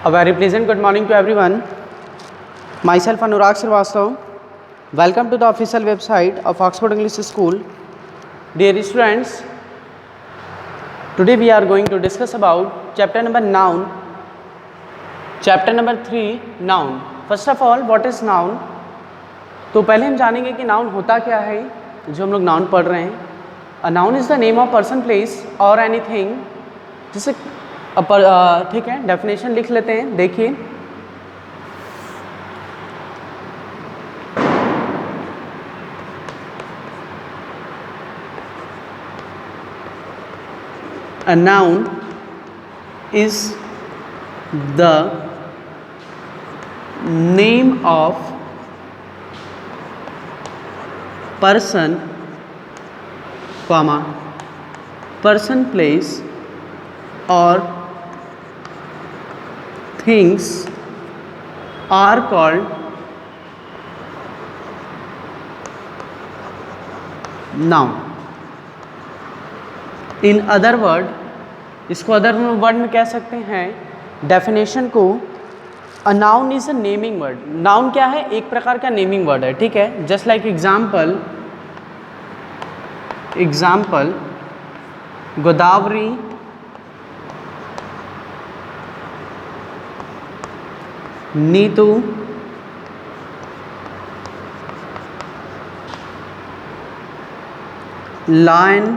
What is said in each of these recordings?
A very pleasant good morning to everyone. Myself Anurag Srivastava. Welcome to the official website of Oxford English School. Dear students, today we are going to discuss about chapter number noun. Chapter number 3 noun. First of all, what is noun? तो पहले हम जानेंगे कि noun होता क्या है, जो हम लोग नाउन पढ़ रहे हैं. A noun is the name of person, place और एनीथिंग. जैसे ठीक है, डेफिनेशन लिख लेते हैं. देखिए, a noun is the name of person, person, place or things are called noun. In other word, इसको अदर वर्ड में कह सकते हैं. डेफिनेशन को, a noun is a naming word. Noun क्या है? एक प्रकार का नेमिंग वर्ड है. ठीक है, just like example Godavari, Neetu, lion,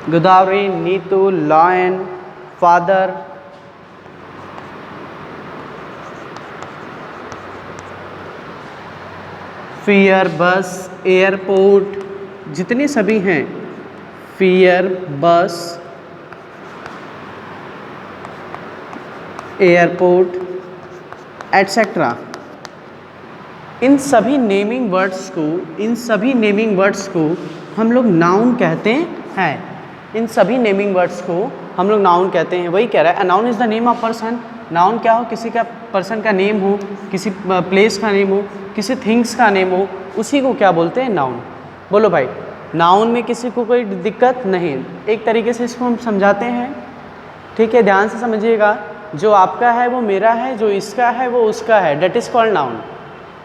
Godavari, Neetu, lion, father, fear, bus, airport, जितने सभी हैं, फियर, बस, एयरपोर्ट एटसेट्रा. इन सभी नेमिंग वर्ड्स को हम लोग नाउन कहते हैं. इन सभी नेमिंग वर्ड्स को हम लोग नाउन कहते हैं. वही कह रहा है, a noun is the name of person. Noun क्या हो? किसी का पर्सन का नेम हो, किसी प्लेस का नेम हो, किसी थिंग्स का नेम हो, उसी को क्या बोलते हैं? नाउन. बोलो भाई, नाउन में किसी को कोई दिक्कत नहीं. एक तरीके से इसको हम समझाते हैं. ठीक है, ध्यान से समझिएगा. जो आपका है वो मेरा है, जो इसका है वो उसका है. That is called noun.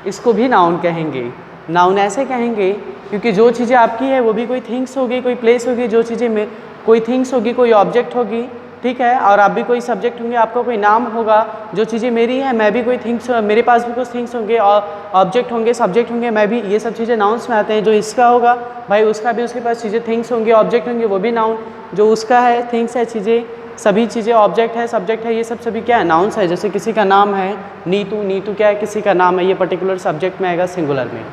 इसको भी नाउन कहेंगे. नाउन ऐसे कहेंगे क्योंकि जो चीज़ें आपकी है वो भी कोई थिंग्स होगी, कोई प्लेस होगी. जो चीज़ें में कोई थिंग्स होगी, कोई ऑब्जेक्ट होगी. ठीक है, और आप भी कोई सब्जेक्ट होंगे, आपका कोई नाम होगा. जो चीज़ें मेरी है, मैं भी कोई थिंग्स, मेरे पास भी कुछ थिंग्स होंगे और ऑब्जेक्ट होंगे, सब्जेक्ट होंगे, मैं भी. ये सब चीज़ें नाउन्स में आते हैं. जो इसका होगा भाई, उसका भी उसके पास चीज़ें, थिंग्स होंगे, ऑब्जेक्ट होंगे, वो भी नाउन. जो उसका है, थिंग्स है, चीज़ें, सभी चीज़ें, ऑब्जेक्ट है, सब्जेक्ट है, ये सब सभी क्या है? नाउन्स है. जैसे किसी का नाम है नीतू, नीतू क्या है? किसी का नाम है. ये पर्टिकुलर सब्जेक्ट में आएगा, सिंगुलर में.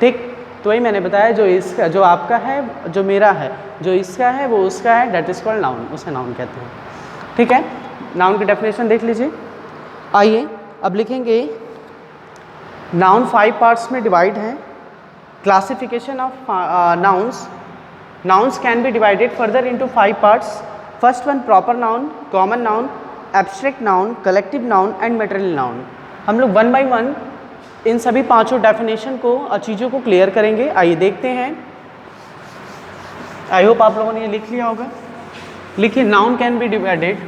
ठीक, तो वही मैंने बताया, जो इसका, जो आपका है, जो मेरा है, जो इसका है वो उसका है. That is called noun. उसे नाउन कहते हैं. ठीक है, नाउन की डेफिनेशन देख लीजिए. आइए अब लिखेंगे. नाउन 5 पार्ट्स में डिवाइड है. Classification of nouns. Nouns can be divided further into 5 parts. First one, proper noun, common noun, abstract noun, collective noun and material noun. हम लोग 1 बाय 1 इन सभी पांचों डेफिनेशन को, चीज़ों को क्लियर करेंगे. आइए देखते हैं. आई होप आप लोगों ने ये लिख लिया होगा. लिखिए, noun can be divided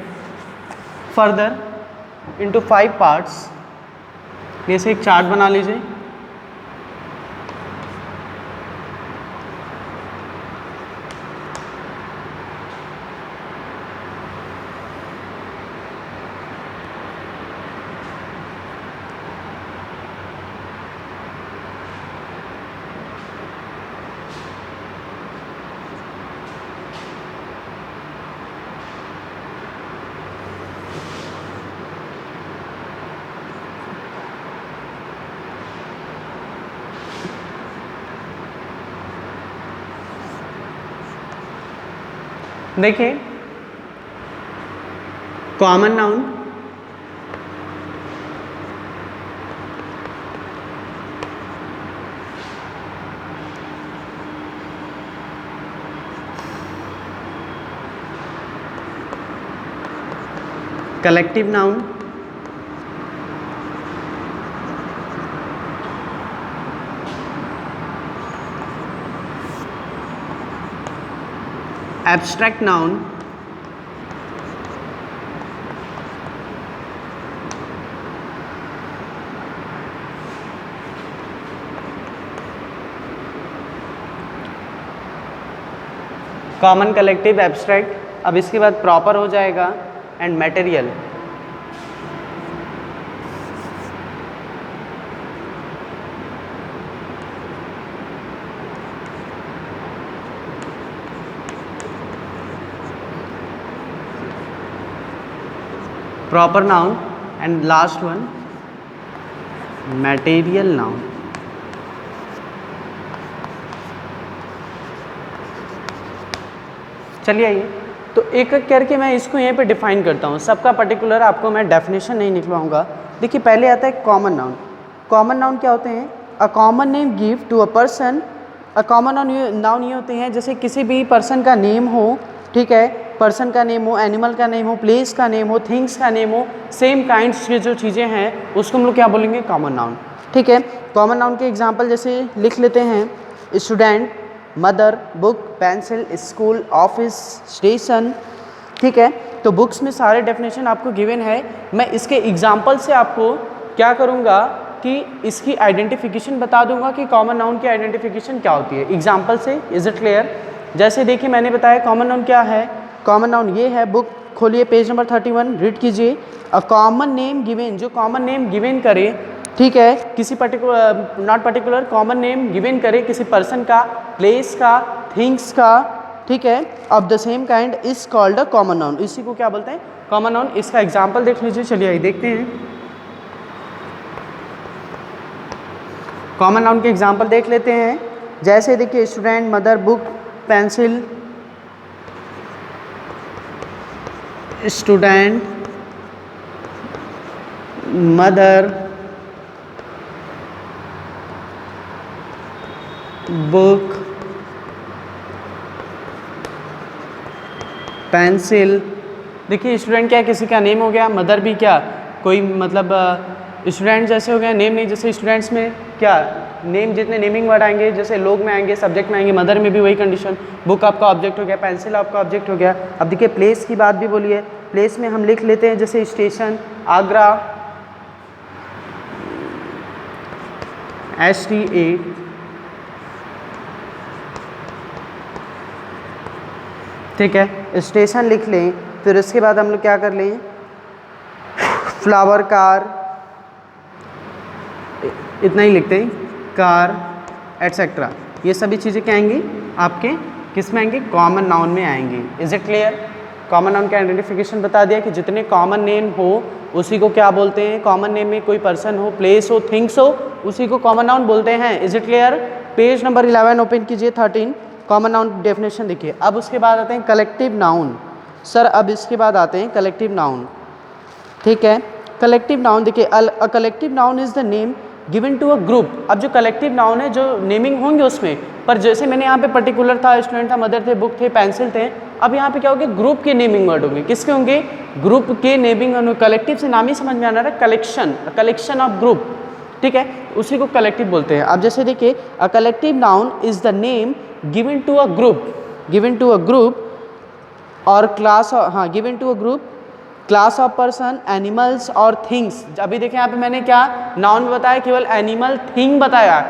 further into 5 parts. जैसे एक चार्ट बना लीजिए. देखिए, common noun, collective noun, abstract noun, common, collective, abstract. अब इसके बाद प्रॉपर हो जाएगा and material. Proper noun and last one material noun. चलिए आइए, तो एक एक करके मैं इसको यहाँ पे डिफाइन करता हूँ। सबका पर्टिकुलर आपको मैं डेफिनेशन नहीं निकलवाऊंगा। देखिए पहले आता है कॉमन नाउन। कॉमन नाउन क्या होते हैं? A common name give to a person. A common noun ये होते हैं जैसे किसी भी पर्सन का नेम हो, ठीक है, पर्सन का नेम हो, एनिमल का नेम हो, प्लेस का नेम हो, थिंग्स का नेम हो, सेम काइंड्स की जो चीज़ें हैं उसको हम लोग क्या बोलेंगे? Common noun. ठीक है, कॉमन नाउन के एग्जांपल जैसे लिख लेते हैं, student, mother, book, pencil, school, office, station. ठीक है, तो बुक्स में सारे डेफिनेशन आपको गिवन है। मैं इसके एग्जांपल से आपको क्या करूँगा कि इसकी आइडेंटिफिकेशन बता दूंगा कि कॉमन नाउन की आइडेंटिफिकेशन क्या होती है एग्जाम्पल से। Is it clear? जैसे देखिए मैंने बताया कॉमन नाउन क्या है। कॉमन नाउन ये है, बुक खोलिए पेज नंबर 31, रीड कीजिए। अ कॉमन नेम गिवन, जो कॉमन नेम गिवन करे, ठीक है, किसी particular, not particular, common name given करे किसी पर्सन का, प्लेस का, थिंग्स का, ठीक है, of the same kind is called a common noun. इसी को क्या बोलते हैं? Common noun. इसका एग्जाम्पल देख लीजिए। चलिए आइए देखते हैं। कॉमन नाउन के एग्जाम्पल देख लेते हैं। जैसे देखिए student, mother, book, pencil, student, mother, book, pencil. देखिए स्टूडेंट क्या किसी का नेम हो गया, मदर भी क्या कोई मतलब स्टूडेंट जैसे हो गया, नेम नहीं। जैसे स्टूडेंट्स में क्या नेम, जितने नेमिंग वर्ड आएंगे जैसे लोग में आएंगे, सब्जेक्ट में आएंगे, मदर में भी वही कंडीशन। बुक आपका ऑब्जेक्ट हो गया, पेंसिल आपका ऑब्जेक्ट हो गया। अब देखिए प्लेस की बात भी बोलिए। प्लेस में हम लिख लेते हैं जैसे स्टेशन, आगरा, STA, ठीक है, स्टेशन लिख लें। फिर उसके बाद हम लोग क्या कर लें, फ्लावर, कार, इतना ही लिखते हैं, कार एटसेट्रा। ये सभी चीज़ें क्या आएंगी आपके किस में आएंगी? कॉमन नाउन में आएंगी। Is it clear? Common noun का आइडेंटिफिकेशन बता दिया कि जितने कॉमन नेम हो उसी को क्या बोलते हैं? कॉमन नेम में कोई पर्सन हो, प्लेस हो, थिंग्स हो, उसी को कॉमन नाउन बोलते हैं। Is it clear? Page number 11 open कीजिए, 13, कॉमन नाउन डेफिनेशन देखिए। अब उसके बाद आते हैं कलेक्टिव नाउन। सर अब इसके बाद आते हैं कलेक्टिव नाउन। ठीक है, कलेक्टिव नाउन देखिए, a collective noun is the name given to a group. अब जो कलेक्टिव नाउन है जो नेमिंग होंगे उसमें, पर जैसे मैंने यहाँ पे पर्टिकुलर था, स्टूडेंट था, मदर थे, बुक थे, पेंसिल थे। अब यहाँ पे क्या होंगे? ग्रुप के नेमिंग वर्ड होंगे। किसके होंगे? ग्रुप के नेमिंग। कलेक्टिव से नाम ही समझ में आना रहा है, कलेक्शन, कलेक्शन ऑफ ग्रुप, ठीक है, उसी को कलेक्टिव बोलते हैं। अब जैसे देखिए a collective noun is the name given to a group, given to a group और क्लास, हाँ, given to a group, class of person, animals और थिंग्स। अभी देखिए यहाँ पे मैंने क्या नाउन में बताया, केवल एनिमल, थिंग बताया,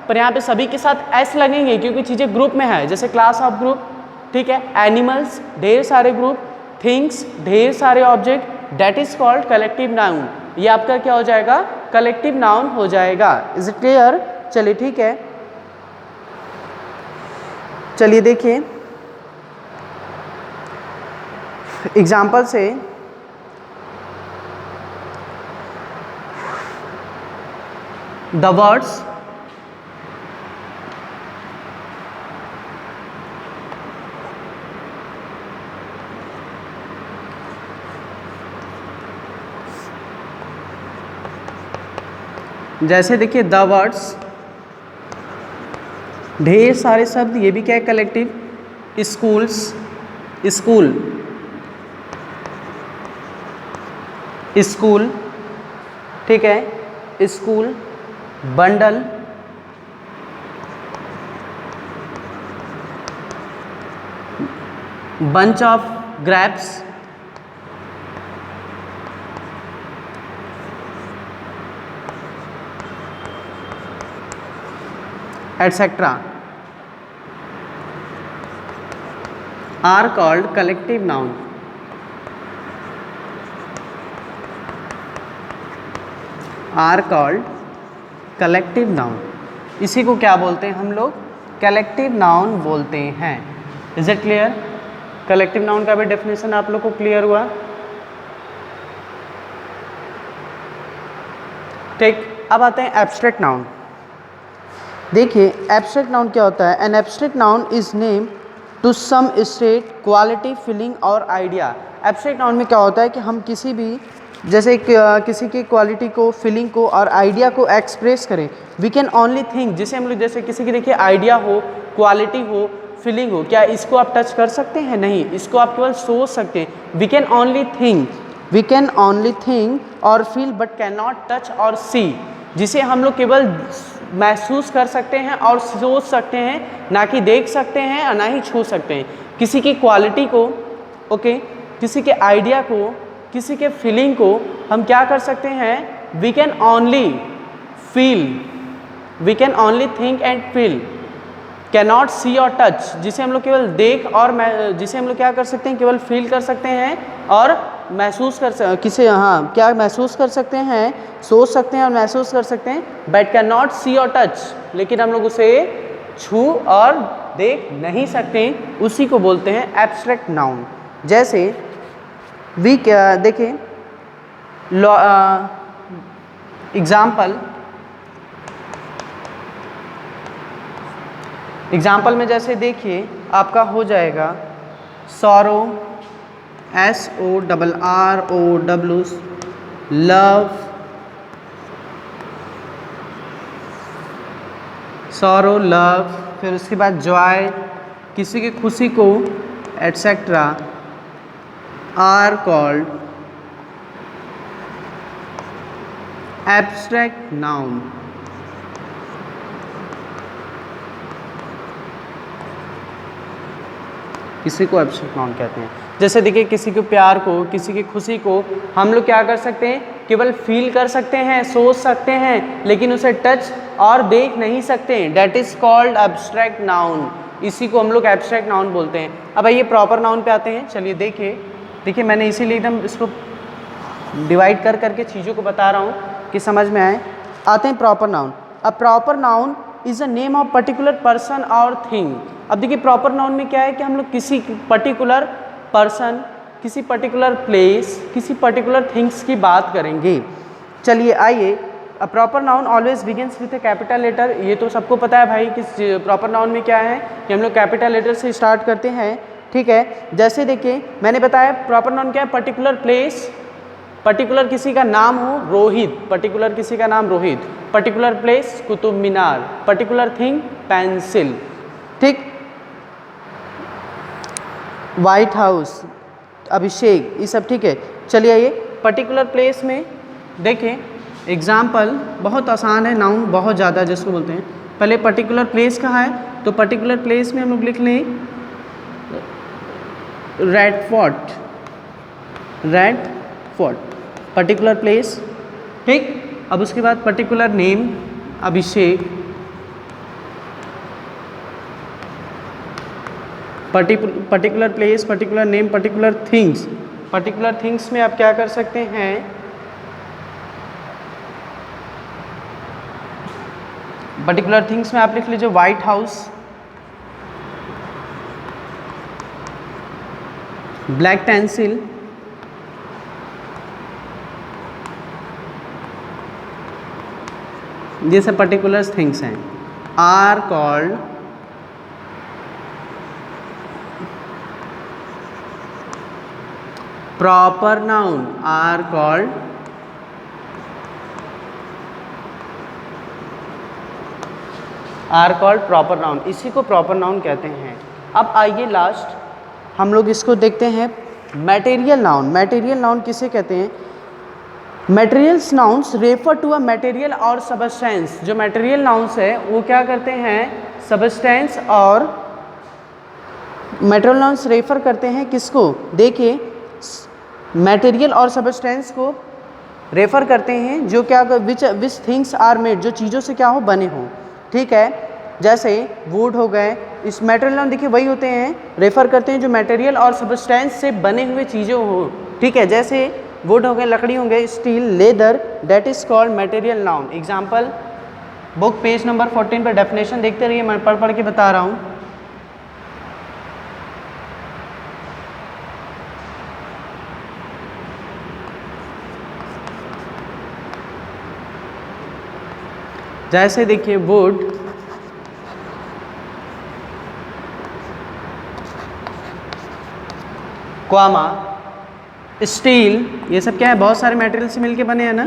पर यहाँ पे सभी के साथ एस लगेंगे क्योंकि चीज़ें ग्रुप में है। जैसे क्लास ऑफ ग्रुप, ठीक है, एनिमल्स ढेर सारे ग्रुप, थिंग्स ढेर सारे object, that is called collective noun. ये आपका क्या हो जाएगा? कलेक्टिव नाउन हो जाएगा। Is it clear? चलिए ठीक है, चलिए देखिए एग्जाम्पल से। The words जैसे देखिए द वर्ड्स, ढेर सारे शब्द, ये भी क्या है? कलेक्टिव। स्कूल्स, स्कूल, स्कूल, ठीक है, school, bundle, bunch of grapes, etc. Are called collective noun. Are called collective noun. इसी को क्या बोलते हैं हम लोग? कलेक्टिव नाउन बोलते हैं। Is it clear? Collective noun का भी डेफिनेशन आप लोग को क्लियर हुआ? ठीक, अब आते हैं एब्स्ट्रैक्ट नाउन। देखिए एब्स्ट्रैक्ट नाउन क्या होता है? An abstract noun is name to some state, quality, feeling और आइडिया। एब्स्ट्रैक्ट नाउन में क्या होता है कि हम किसी भी जैसे किसी की क्वालिटी को, फीलिंग को और आइडिया को एक्सप्रेस करें। वी कैन ओनली थिंक, जिसे हम लोग जैसे किसी की देखिए आइडिया हो, क्वालिटी हो, फीलिंग हो, क्या इसको आप टच कर सकते हैं? नहीं, इसको आप केवल सोच सकते हैं। We can only think, we can only think और feel but can not touch और सी, जिसे हम लोग केवल महसूस कर सकते हैं और सोच सकते हैं, ना कि देख सकते हैं और ना ही छू सकते हैं। किसी की क्वालिटी को, ओके, किसी के आइडिया को, किसी के फीलिंग को हम क्या कर सकते हैं? We can only feel, we can only think and feel, can not see और टच, जिसे हम लोग केवल देख और जिसे हम लोग क्या कर सकते हैं? केवल फील कर सकते हैं और महसूस कर किसे, हाँ, क्या महसूस कर सकते हैं? सोच सकते हैं और महसूस कर सकते हैं, बट कैन नॉट सी और टच, लेकिन हम लोग उसे छू और देख नहीं सकते। उसी को बोलते हैं एब्स्ट्रैक्ट नाउन। जैसे वी क्या देखें एग्जाम्पल में जैसे देखिए आपका हो जाएगा sorrow, SORROW, love, sorrow, love, फिर उसके बाद जॉय, किसी की खुशी को, etcetera, are called abstract noun. किसी को एब्स्ट्रैक्ट नाउन कहते हैं। जैसे देखिए किसी के प्यार को, किसी की खुशी को हम लोग क्या कर सकते हैं? केवल फील कर सकते हैं, सोच सकते हैं, लेकिन उसे टच और देख नहीं सकते हैं। That is called abstract noun. इसी को हम लोग एब्स्ट्रैक्ट नाउन बोलते हैं। अब आइए प्रॉपर नाउन पे आते हैं। चलिए देखिए मैंने इसीलिए एकदम इसको डिवाइड कर करके चीज़ों को बता रहा हूँ कि समझ में आए। आते हैं proper noun. A proper noun is a name of particular person और थिंग। अब देखिए प्रॉपर नाउन में क्या है कि हम लोग किसी पर्टिकुलर पर्सन, किसी पर्टिकुलर प्लेस, किसी पर्टिकुलर थिंग्स की बात करेंगे। चलिए आइए, a proper noun always begins with a capital letter. ये तो सबको पता है भाई कि प्रॉपर नाउन में क्या है कि हम लोग कैपिटल लेटर से स्टार्ट करते हैं, ठीक है। जैसे देखिए मैंने बताया प्रॉपर नाउन क्या है? पर्टिकुलर प्लेस, पर्टिकुलर किसी का नाम हो, रोहित, पर्टिकुलर किसी का नाम Rohit, particular place Qutub Minar, particular thing pencil, ठीक, वाइट हाउस, अभिषेक, ये सब ठीक है। चलिए आइए पर्टिकुलर प्लेस में देखें एग्जाम्पल, बहुत आसान है, नाउन बहुत ज़्यादा जिसको बोलते हैं। पहले पर्टिकुलर प्लेस कहाँ है? तो पर्टिकुलर प्लेस में हम लोग लिख लें Red Fort, Red Fort, particular place, ठीक। अब उसके बाद particular name Abhishek, particular place, particular name, particular things. Particular things में आप क्या कर सकते हैं? पर्टिकुलर थिंग्स में आप लिख लीजिए वाइट हाउस, ब्लैक पेंसिल, ये सब पर्टिकुलर थिंग्स हैं। Are called proper noun, are called proper noun. इसी को प्रॉपर नाउन कहते हैं। अब आइए लास्ट हम लोग इसको देखते हैं मटेरियल नाउन। मटेरियल नाउन किसे कहते हैं? Materials nouns refer to a material और सबस्टेंस। जो मटेरियल नाउन्स है वो क्या करते हैं? सबस्टेंस और मटेरियल नाउन्स रेफर करते हैं किसको? देखिए मटेरियल और सबस्टेंस को रेफर करते हैं जो क्या विच थिंग्स आर मेड, जो चीज़ों से क्या हो बने हों, ठीक है। जैसे वुड हो गए, इस मटेरियल नाउन देखिए वही होते हैं, रेफर करते हैं जो मटेरियल और सब्सटेंस से बने हुए चीज़ें हो, ठीक है। जैसे वुड हो गए, लकड़ी होंगे, steel, leather, that is called material noun. Example book page number 14 पर डेफिनेशन देखते रहिए, मैं पढ़ के बता रहा हूँ। जैसे देखिए वुड, क्वामा, स्टील, ये सब क्या है, बहुत सारे मटेरियल से मिलके बने हैं ना।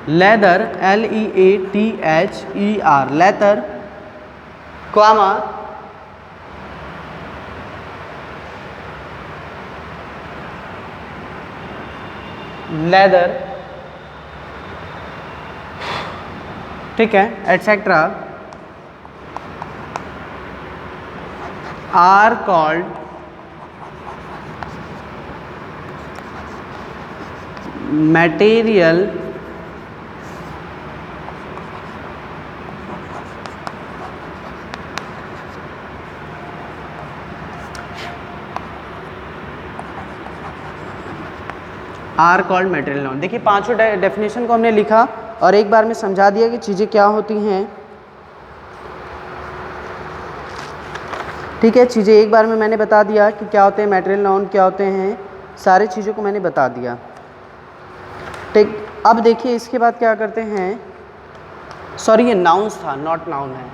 लेदर, LEATHER, लेदर, क्वामा, लेदर, ठीक है, etcetera are called material are called material noun. देखिए पांचों डेफिनेशन को हमने लिखा और एक बार में समझा दिया कि चीज़ें क्या होती हैं, ठीक है। चीज़ें एक बार में मैंने बता दिया कि क्या होते हैं मटेरियल नाउन, क्या होते हैं, सारी चीज़ों को मैंने बता दिया, ठीक। अब देखिए इसके बाद क्या करते हैं, सॉरी ये नाउन्स था, नॉट नाउन है।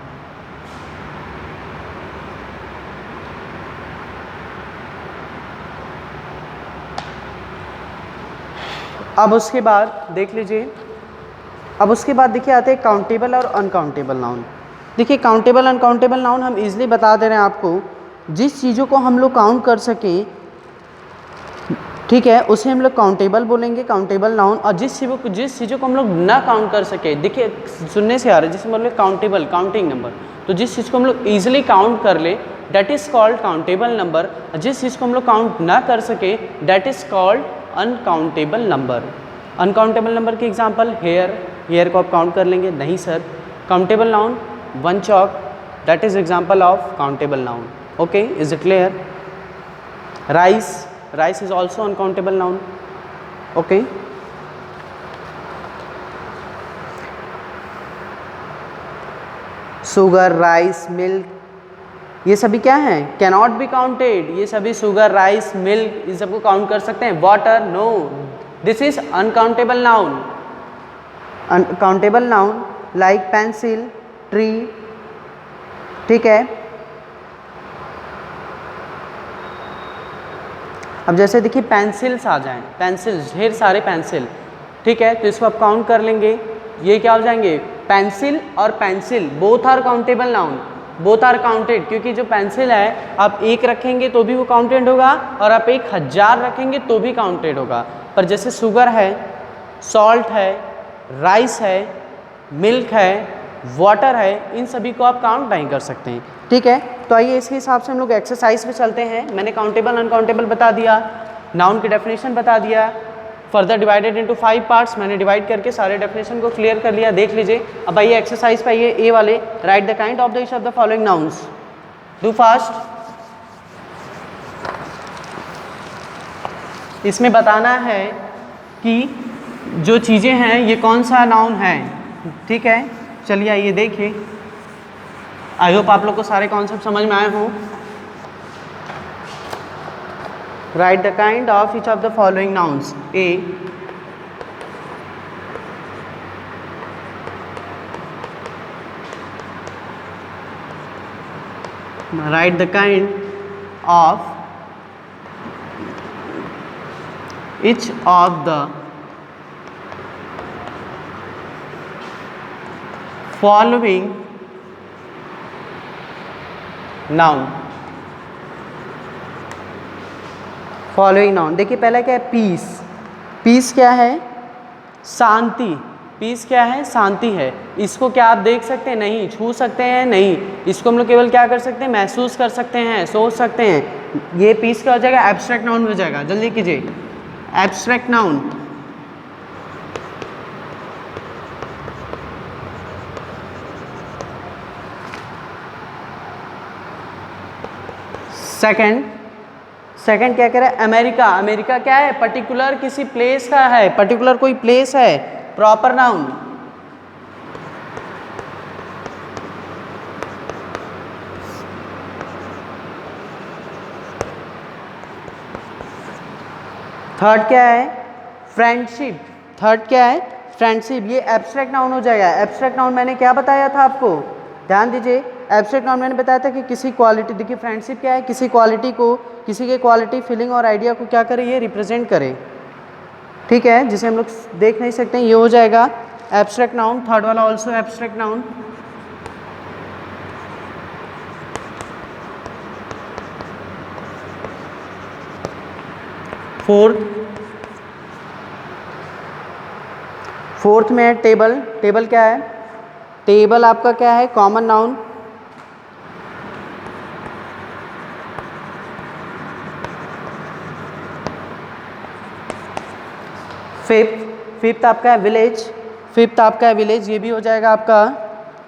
अब उसके बाद देख लीजिए, अब उसके बाद देखिए आते हैं काउंटेबल और अनकाउंटेबल नाउन। देखिए काउंटेबल अनकाउंटेबल नाउन हम इजीली बता दे रहे हैं आपको, जिस चीज़ों को हम लोग काउंट कर सकें, ठीक है, उसे हम लोग काउंटेबल बोलेंगे, काउंटेबल नाउन। और जिस चीज़ों को हम लोग ना काउंट कर सके, देखिए सुनने से आ रहा है, जिसमें मतलब काउंटेबल, काउंटिंग नंबर, तो जिस चीज़ को हम लोग ईजिली काउंट कर ले that is called countable number. जिस चीज़ को हम लोग काउंट ना कर सके that is called uncountable number. Uncountable number के एग्जांपल हेयर को आप काउंट कर लेंगे, नहीं sir. Countable noun one chalk, that is example of countable noun. Okay, is it clear? Rice is also uncountable noun. Okay, sugar, rice, milk, ये सभी क्या हैं, कैनॉट बी काउंटेड। ये सभी शुगर, राइस, मिल्क, इन सबको काउंट कर सकते हैं। Water, no, this is uncountable noun. Uncountable noun like pencil, tree, ठीक है। अब जैसे देखिए पेंसिल्स आ जाएं, पेंसिल्स, ढेर सारे पेंसिल, ठीक है, तो इसको आप काउंट कर लेंगे, ये क्या हो जाएंगे, पेंसिल और pencil, both are countable noun, both are counted. क्योंकि जो पेंसिल है आप एक रखेंगे तो भी वो काउंटेड होगा और आप 1000 रखेंगे तो भी काउंटेड होगा। पर जैसे शुगर है, सॉल्ट है, राइस है, मिल्क है, वाटर है, इन सभी को आप काउंट नहीं कर सकते हैं, ठीक है। तो आइए इसके हिसाब से हम लोग एक्सरसाइज पे चलते हैं। मैंने काउंटेबल अनकाउंटेबल बता दिया, नाउन की डेफिनेशन बता दिया, फर्दर डिवाइडेड इनटू 5 पार्ट्स, मैंने डिवाइड करके सारे डेफिनेशन को क्लियर कर लिया, देख लीजिए। अब आइए एक्सरसाइज पे आइए, ए वाले, right the kind of the each of the following nouns, do fast. इसमें बताना है कि जो चीज़ें हैं ये कौन सा नाउन है, ठीक है। चलिए आइए देखिए, आई होप आप लोग को सारे कॉन्सेप्ट समझ में आए हों। Right the kind of each of the following nouns. A, right the kind of each of the following noun. Following noun, देखिए पहला क्या है, पीस। पीस क्या है, शांति। पीस क्या है, शांति है। इसको क्या आप देख सकते हैं, नहीं। छू सकते हैं, नहीं। इसको हम लोग केवल क्या कर सकते हैं, महसूस कर सकते हैं, सोच सकते हैं। ये पीस क्या हो जाएगा, एब्स्ट्रैक्ट नाउन हो जाएगा। जल्दी कीजिए, एब्स्ट्रैक्ट नाउन। सेकंड क्या कह रहा है, अमेरिका। अमेरिका क्या है, पर्टिकुलर किसी प्लेस का है, पर्टिकुलर कोई प्लेस है, प्रॉपर नाउन। थर्ड क्या है, फ्रेंडशिप। थर्ड क्या है, फ्रेंडशिप। ये एब्स्ट्रैक्ट नाउन हो जाएगा। एब्स्ट्रैक्ट नाउन मैंने क्या बताया था आपको, ध्यान दीजिए। एब्स्ट्रैक्ट नाउन मैंने बताया था कि किसी क्वालिटी, देखिए फ्रेंडशिप क्या है, किसी क्वालिटी को, किसी के क्वालिटी, फीलिंग और आइडिया को क्या करे, ये रिप्रेजेंट करे, ठीक है, जिसे हम लोग देख नहीं सकते हैं, ये हो जाएगा एब्स्ट्रैक्ट नाउन। थर्ड वाला ऑल्सो एब्स्ट्रैक्ट नाउन। फोर्थ में है टेबल। टेबल क्या है, टेबल आपका क्या है, कॉमन नाउन। फिफ्थ आपका है विलेज। फिफ्थ आपका है विलेज, ये भी हो जाएगा आपका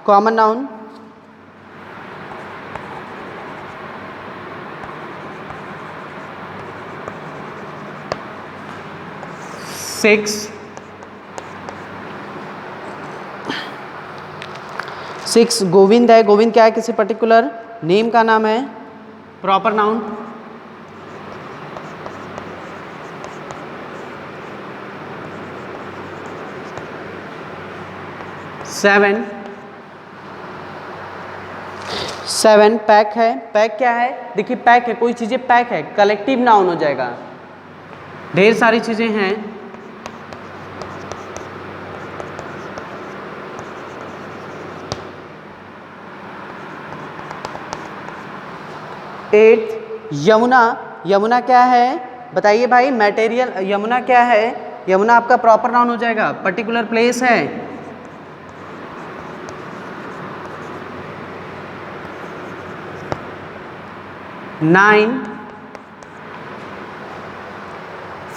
कॉमन नाउन। सिक्स गोविंद है। गोविंद क्या है, किसी पर्टिकुलर नेम का नाम है, प्रॉपर नाउन। सेवन पैक है। पैक क्या है, देखिए पैक है, कोई चीज़ें पैक है, कलेक्टिव नाउन हो जाएगा, ढेर सारी चीज़ें हैं। एट यमुना। यमुना क्या है बताइए भाई, मटेरियल। यमुना क्या है, यमुना आपका प्रॉपर नाउन हो जाएगा, पर्टिकुलर प्लेस है। Nine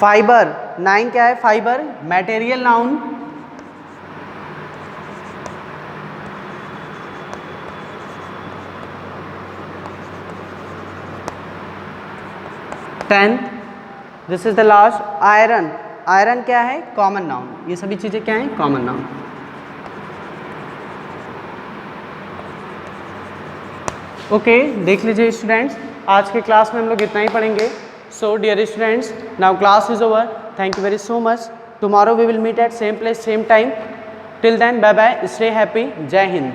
fibre. नाइन क्या है, fibre, material noun. Tenth, this is the last, iron. Iron क्या है, कॉमन नाउन। ये सभी चीजें क्या हैं, कॉमन नाउन। ओके, देख लीजिए स्टूडेंट्स, आज के क्लास में हम लोग इतना ही पढ़ेंगे। So dear students, now class is over, thank you very so much. Tomorrow we will meet at same place same time. Till then bye bye, stay happy, Jai Hind.